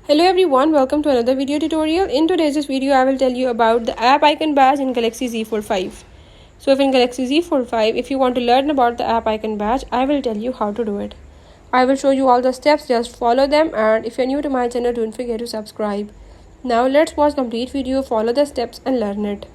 Hello everyone, welcome to another video tutorial. In today's video, I will tell you about the app icon badge in Galaxy Z Fold 5. So if in Galaxy Z Fold 5, if you want to learn about the app icon badge, I will tell you how to do it. I will show you all the steps, just follow them, and if you're new to my channel, don't forget to subscribe. Now let's watch complete video, follow the steps and learn it.